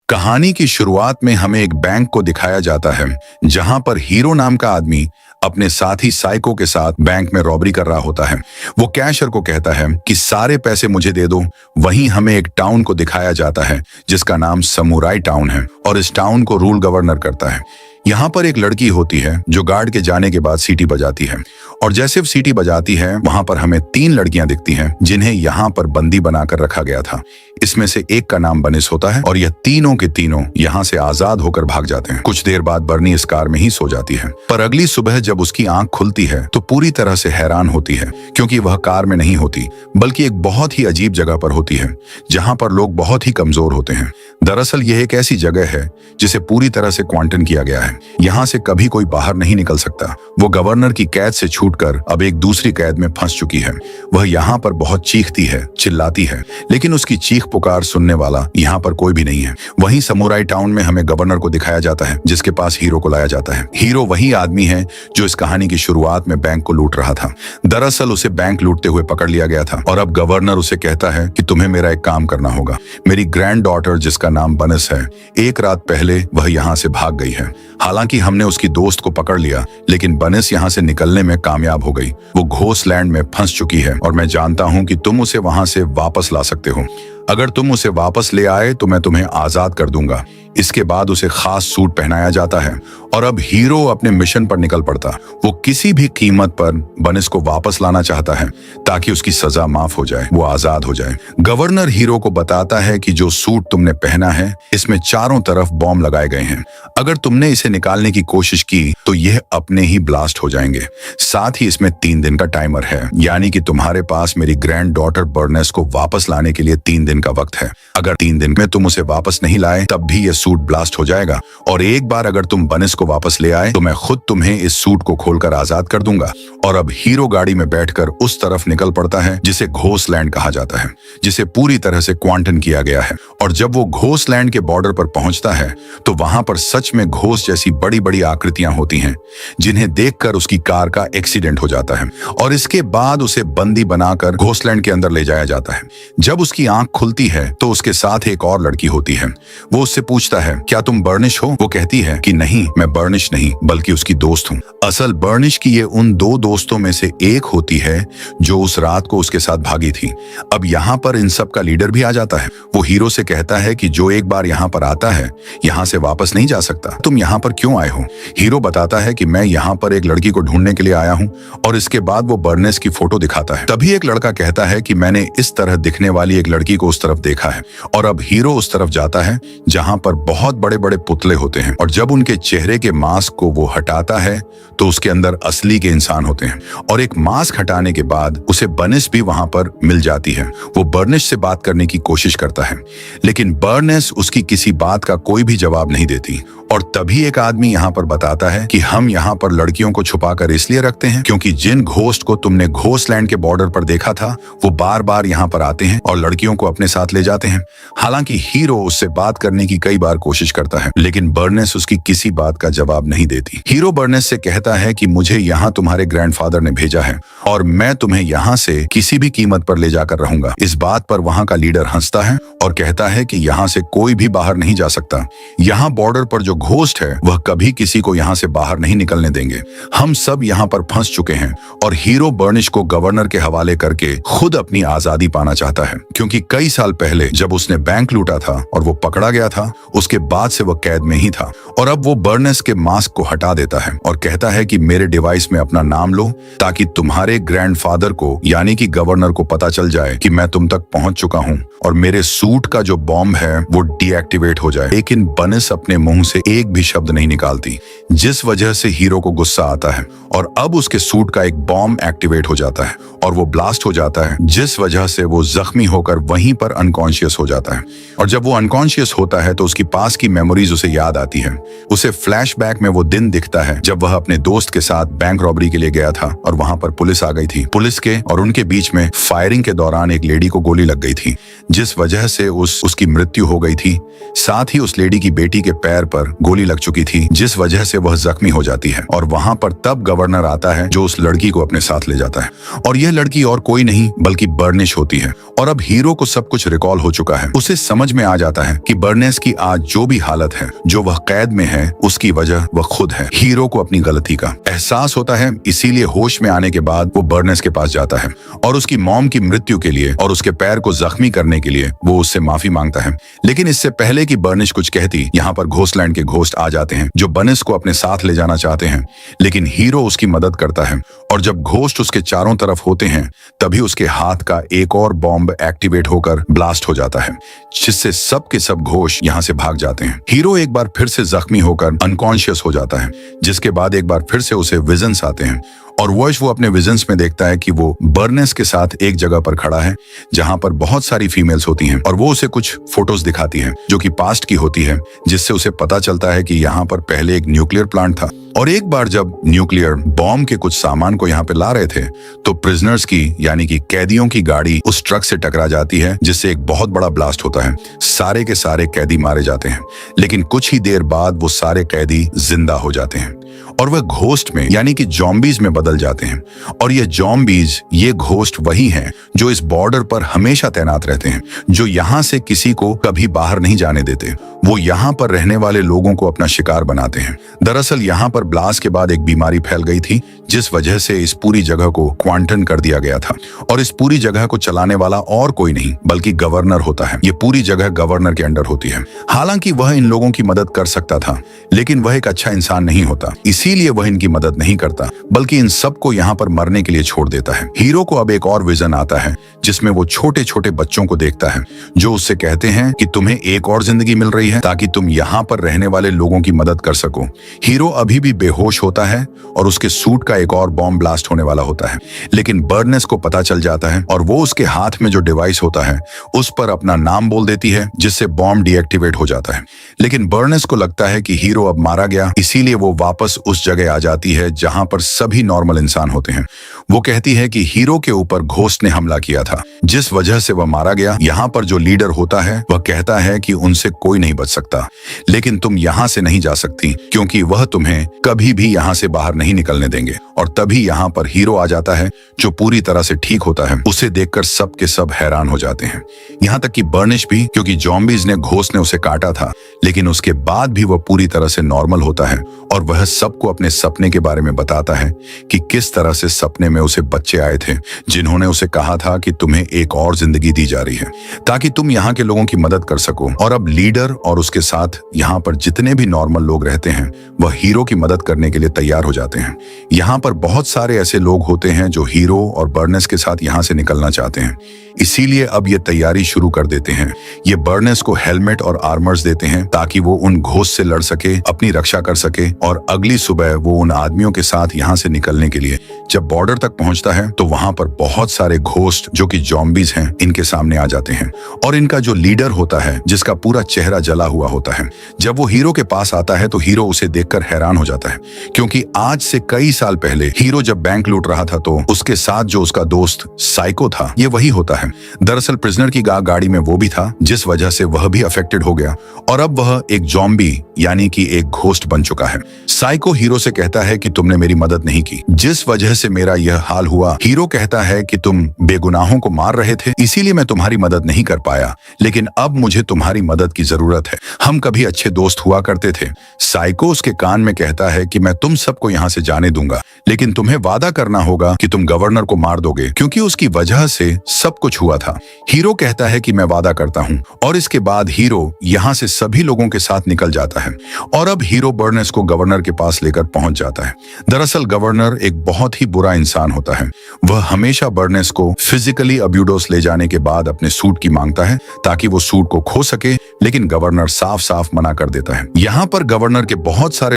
कहानी की शुरुआत में हमें एक बैंक को दिखाया जाता है जहां पर हीरो नाम का आदमी अपने साथी साइको के साथ बैंक में रॉबरी कर रहा होता है। वो कैशियर को कहता है कि सारे पैसे मुझे दे दो। वहीं हमें एक टाउन को दिखाया जाता है जिसका नाम समुराई टाउन है और इस टाउन को रूल गवर्नर करता है। यहाँ पर एक लड़की होती है जो गार्ड के जाने के बाद सीटी बजाती है और जैसे वो सीटी बजाती है वहां पर हमें 3 लड़कियां दिखती हैं जिन्हें यहाँ पर बंदी बनाकर रखा गया था। इसमें से एक का नाम बनिस होता है और यह तीनों के तीनों यहाँ से आजाद होकर भाग जाते हैं। कुछ देर बाद बर्नी इस कार में ही सो जाती है, पर अगली सुबह जब उसकी आंख खुलती है तो पूरी तरह से हैरान होती है क्योंकि वह कार में नहीं होती बल्कि एक बहुत ही अजीब जगह पर होती है जहाँ पर लोग बहुत ही कमजोर होते हैं। दरअसल यह एक ऐसी जगह है जिसे पूरी तरह से क्वारंटाइन किया गया है। यहाँ से कभी कोई बाहर नहीं निकल सकता। वो गवर्नर की कैद से छूटकर अब एक दूसरी कैद में फंस चुकी है। वह यहाँ पर बहुत चीखती है, चिल्लाती है, लेकिन उसकी चीख पुकार सुनने वाला यहाँ पर कोई भी नहीं है। वहीं समुराई टाउन में हमें गवर्नर को दिखाया जाता है जिसके पास हीरो को लाया जाता है। हीरो वही आदमी है जो इस कहानी की शुरुआत में बैंक को लूट रहा था। दरअसल उसे बैंक लूटते हुए पकड़ लिया गया था और अब गवर्नर उसे कहता है कि तुम्हें मेरा एक काम करना होगा। मेरी ग्रैंड डॉटर जिसका नाम बनिस है, एक रात पहले वह यहाँ से भाग गई है। हालांकि हमने उसकी दोस्त को पकड़ लिया लेकिन बनिस यहाँ से निकलने में कामयाब हो गई। वो घोस्टलैंड में फंस चुकी है और मैं जानता हूँ कि तुम उसे वहां से वापस ला सकते हो। अगर तुम उसे वापस ले आए तो मैं तुम्हें आजाद कर दूंगा। इसके बाद उसे खास सूट पहनाया जाता है और अब हीरो अपने मिशन पर निकल पड़ता। वो किसी भी कीमत पर बनिस को वापस लाना चाहता है ताकि उसकी सजा माफ हो जाए, वो आजाद हो जाए। गवर्नर हीरो को बताता है कि जो सूट तुमने पहना है इसमें चारों तरफ बॉम्ब लगाए गए हैं। अगर तुमने इसे निकालने की कोशिश की तो यह अपने ही ब्लास्ट हो जाएंगे। साथ ही इसमें 3 दिन का टाइमर है, यानी कि तुम्हारे पास मेरी ग्रैंड डॉटर बर्नेस को वापस लाने के लिए 3 दिन का वक्त है। अगर 3 दिन में तुम उसे वापस नहीं लाए तब भी यह सूट ब्लास्ट हो जाएगा और एक बार अगर तुम बनिस को वापस ले आए तो मैं खुद तुम्हें इस सूट को खोलकर आजाद कर दूंगा। और अब हीरो गाड़ी में बैठकर उस तरफ निकल पड़ता है जिसे घोस्टलैंड कहा जाता है, जिसे पूरी तरह से क्वारंटाइन किया गया है। और जब वो घोस्टलैंड के बॉर्डर पर पहुंचता है तो वहां पर सच में घोस्ट जैसी बड़ी बड़ी आकृतियां होती हैं जिन्हें देखकर उसकी कार का एक्सीडेंट हो जाता है और इसके बाद उसे बंदी बनाकर घोस्टलैंड के अंदर ले जाया जाता है। जब उसकी आंख खुलती है तो उसके साथ एक और लड़की होती है। वो उससे पूछता है, क्या तुम बर्निश हो? वो कहती है कि नहीं, मैं बर्निश नहीं बल्कि उसकी दोस्त हूँ। असल बर्निश की ये उन 2 दोस्तों में से एक होती है जो उस रात को उसके साथ भागी थी। अब यहाँ पर इन सब का लीडर भी आ जाता है। वो हीरो से कहता है कि जो एक बार यहाँ पर आता है यहाँ से वापस नहीं जा सकता। तुम यहाँ पर क्यों आए हो? हीरो बताता है कि मैं यहाँ पर एक लड़की को ढूंढने के लिए आया हूँ और इसके बाद वो बर्नेस की फोटो दिखाता है। तभी एक लड़का कहता है कि मैंने इस तरह दिखने वाली एक लड़की को उस तरफ देखा है और अब हीरो उस तरफ जाता है जहां पर बहुत बड़े बड़े पुतले होते हैं और जब उनके चेहरे के मास्क को वो हटाता है तो उसके अंदर असली के इंसान होते हैं। और एक मास्क हटाने के बाद उसे बनिस भी वहां पर मिल जाती है। वो बर्निस से बात करने की कोशिश करता है लेकिन बर्निस उसकी किसी बात का कोई भी जवाब नहीं देती। और तभी एक आदमी यहाँ पर बताता है कि हम यहाँ पर लड़कियों को छुपाकर इसलिए रखते हैं क्योंकि जिन घोस्ट को तुमने घोस्टलैंड के बॉर्डर पर देखा था वो बार बार यहाँ पर आते हैं और लड़कियों को अपने साथ ले जाते हैं। हालांकि हीरो उससे बात करने की कई बार कोशिश करता है लेकिन बर्नेस उसकी किसी बात का जवाब नहीं देती। हीरो बर्नेस से कहता है कि मुझे यहाँ तुम्हारे ग्रैंडफादर ने भेजा है और मैं तुम्हें यहाँ से किसी भी कीमत पर ले जाकर रहूंगा। इस बात पर वहाँ का लीडर हंसता है और कहता है कि यहाँ से कोई भी बाहर नहीं जा सकता। यहाँ बॉर्डर पर जो घोस्ट है वह कभी किसी को यहाँ से बाहर नहीं निकलने देंगे। हम सब यहाँ पर फंस चुके हैं। और हीरो बर्निश को गवर्नर के हवाले करके खुद अपनी आजादी पाना चाहता है क्योंकि कई साल पहले जब उसने बैंक लूटा था और वो पकड़ा गया था उसके बाद से वह कैद में ही था। और अब वो बर्नेस के मास्क को हटा देता है और कहता है कि मेरे डिवाइस में अपना नाम लो ताकि तुम्हारे ग्रैंडफादर को यानी कि गवर्नर को पता चल जाए कि मैं तुम तक पहुंच चुका हूं और मेरे सूट का जो बॉम्ब है वो डीएक्टिवेट हो जाए। लेकिन बनिस अपने मुंह से एक भी शब्द नहीं निकालती जिस वजह से हीरो को गुस्सा आता है और अब उसके सूट का एक बॉम्ब एक्टिवेट हो जाता है और वो ब्लास्ट हो जाता है जिस वजह से वो जख्मी होकर वहीं पर अनकॉन्शियस हो जाता है। और जब वो अनकॉन्शियस होता है तो उसकी पास की मेमोरीज उसे याद आती है। उसे फ्लैशबैक में वो दिन दिखता है जब वह अपने दोस्त के साथ बैंक रॉबरी के लिए गया था और वहां पर पुलिस आ गई थी। पुलिस के और उनके बीच में फायरिंग के दौरान एक लेडी को गोली लग गई थी, जिस वजह से उसकी मृत्यु हो गई थी। साथ ही उस लेडी की बेटी के पैर पर गोली लग चुकी थी, जिस वजह से वह जख्मी हो जाती है। और वहां पर तब गवर्नर आता है जो उस लड़की को अपने साथ ले जाता है, और यह लड़की और कोई नहीं बल्कि बर्निश होती है। और अब हीरो को सब कुछ रिकॉल हो चुका है। उसे समझ में आ जाता है कि बर्नेस की आज जो भी हालत है, जो वह कैद में है, उसकी वजह वह खुद है। हीरो को अपनी गलती का एहसास होता है, इसीलिए होश में आने के बाद वो बर्नेस के पास जाता है और उसकी मॉम की मृत्यु के लिए और उसके पैर को जख्मी करने के लिए वो उससे माफी मांगता है। लेकिन इससे पहले कि बर्निश कुछ कहती, यहाँ पर घोस्टलैंड के घोस्ट आ जाते हैं जो बर्नेस को अपने साथ ले जाना चाहते हैं। लेकिन हीरो उसकी मदद करता है, और जब घोस्ट उसके चारों तरफ होते हैं तभी उसके हाथ का एक और बॉम्ब एक्टिवेट होकर ब्लास्ट हो जाता है, जिससे सब के सब घोस्ट यहाँ से भाग जाते हैं। हीरो एक बार फिर से जख्मी होकर अनकॉन्शियस हो जाता है, जिसके बाद एक बार फिर से उसे विजन्स आते हैं, और वो अपने विजन्स में देखता है कि वो बर्नेस के साथ एक जगह पर खड़ा है जहां पर बहुत सारी फीमेल्स होती हैं, और वो उसे कुछ फोटोज दिखाती है जो कि पास्ट की होती है, जिससे उसे पता चलता है कि यहाँ पर पहले एक न्यूक्लियर प्लांट था। और एक बार जब न्यूक्लियर बॉम्ब के कुछ सामान को यहाँ पे ला रहे थे तो प्रिजनर्स की यानी कि कैदियों की गाड़ी उस ट्रक से टकरा जाती है, जिससे एक बहुत बड़ा ब्लास्ट होता है। सारे के सारे कैदी मारे जाते हैं, लेकिन कुछ ही देर बाद वो सारे कैदी जिंदा हो जाते हैं और वह घोस्ट में यानी कि जॉम्बीज में बदल जाते हैं। और ये जॉम्बीज, ये घोस्ट वही हैं जो इस बॉर्डर पर हमेशा तैनात रहते हैं, जो यहाँ से किसी को कभी बाहर नहीं जाने देते। वो यहाँ पर रहने वाले लोगों को अपना शिकार बनाते हैं। दरअसल यहाँ पर ब्लास्ट के बाद एक बीमारी फैल गई थी, जिस वजह से इस पूरी जगह को क्वारंटाइन कर दिया गया था, और इस पूरी जगह को चलाने वाला और कोई नहीं बल्कि गवर्नर होता है। ये पूरी जगह गवर्नर के अंडर होती है। हालांकि वह इन लोगों की मदद कर सकता था, लेकिन वह एक अच्छा इंसान नहीं होता, इसीलिए वह इनकी मदद नहीं करता, बल्कि इन सबको यहाँ पर मरने के लिए छोड़ देता है। हीरो को अब एक और विजन आता है, जिसमें वो छोटे छोटे बच्चों को देखता है जो उससे कहते हैं कि तुम्हें एक और जिंदगी मिल रही है ताकि तुम यहाँ पर रहने वाले लोगों की मदद कर सको। हीरो अभी भी बेहोश होता है और उसके सूट का एक और बॉम्ब ब्लास्ट होने वाला होता है, लेकिन बर्नेस को पता चल जाता है और वो उसके हाथ में जो डिवाइस होता है उस पर अपना नाम बोल देती है, जिससे बॉम्ब डीएक्टिवेट हो जाता है। लेकिन बर्नेस को लगता है कि हीरो अब मारा गया, इसीलिए वो वापस उस जगह आ जाती है जहां पर सभी नॉर्मल इंसान होते हैं। वो कहती है कि हीरो के ऊपर घोस्ट ने हमला किया था, जिस वजह से वह मारा गया। यहाँ पर जो लीडर होता है वह कहता है कि उनसे कोई नहीं बच सकता, लेकिन तुम यहाँ से नहीं जा सकती क्योंकि वह तुम्हें कभी भी यहाँ से बाहर नहीं निकलने देंगे। और तभी यहाँ पर हीरो आ जाता है जो पूरी तरह से ठीक होता है। उसे देखकर सब के सब हैरान हो जाते हैं, यहाँ तक कि बर्निश भी, क्योंकि जॉम्बीज ने घोस्ट ने उसे काटा था, लेकिन उसके बाद भी वह पूरी तरह से नॉर्मल होता है और वह सबको अपने सपने के बारे में बताता है कि किस तरह से सपने में उसे बच्चे आए थे जिन्होंने उसे कहा था कि तुम्हें एक और जिंदगी दी जा रही है ताकि तुम यहाँ के लोगों की मदद कर सको। और अब लीडर और उसके साथ यहाँ पर जितने भी नॉर्मल लोग रहते हैं वह हीरो की मदद करने के लिए तैयार हो जाते हैं। यहाँ पर बहुत सारे ऐसे लोग होते हैं जो हीरो और बर्नेस के साथ यहाँ से निकलना चाहते हैं, इसीलिए अब ये तैयारी शुरू कर देते हैं। ये बर्नेस को हेलमेट और आर्मर्स देते हैं ताकि वो उन घोस्ट से लड़ सके, अपनी रक्षा कर सके, और अगली सुबह वो उन आदमियों के साथ यहाँ से निकलने के लिए जब बॉर्डर तक पहुंचता है तो वहां पर बहुत सारे घोस्ट जो कि जॉम्बीज हैं इनके सामने आ जाते हैं। और इनका जो लीडर होता है जिसका पूरा चेहरा जला हुआ होता है, जब वो हीरो के पास आता है तो हीरो उसे देखकर हैरान हो जाता है, क्योंकि आज से कई साल पहले हीरो जब बैंक लूट रहा था तो उसके साथ जो उसका दोस्त साइको था ये वही होता है। दरअसल प्रिजनर की गाड़ी में वो भी था, जिस वजह से वह भी अफेक्टेड हो गया और अब वह एक जॉम्बी यानी कि एक घोस्ट बन चुका है। साइको हीरो से कहता है कि तुमने मेरी मदद नहीं की, जिस वजह से मेरा यह हाल हुआ। हीरो कहता है कि तुम बेगुनाहों को मार रहे थे, इसीलिए मैं तुम्हारी मदद नहीं कर पाया, लेकिन अब मुझे तुम्हारी मदद की जरूरत है। हम कभी अच्छे दोस्त हुआ करते थे। साइको उसके कान में कहता है कि मैं तुम सबको यहाँ से जाने दूंगा, लेकिन तुम्हें वादा करना होगा कि तुम गवर्नर को मार दोगे क्योंकि उसकी वजह से सब कुछ हुआ था। हीरो कहता है कि मैं वादा करता हूँ, और इसके बाद हीरो यहाँ से सभी लोगों के साथ निकल जाता है। और अब हीरो बर्नेस को गवर्नर के पास लेकर पहुंच जाता है। दरअसल गवर्नर एक बहुत ही बुरा इंसान होता है। वह हमेशा बर्नेस को फिजिकली अब्यूडोस ले जाने के बाद अपने सूट की मांगता है ताकि वो सूट को खो सके, लेकिन गवर्नर साफ साफ मना कर देता है। यहाँ पर गवर्नर के बहुत सारे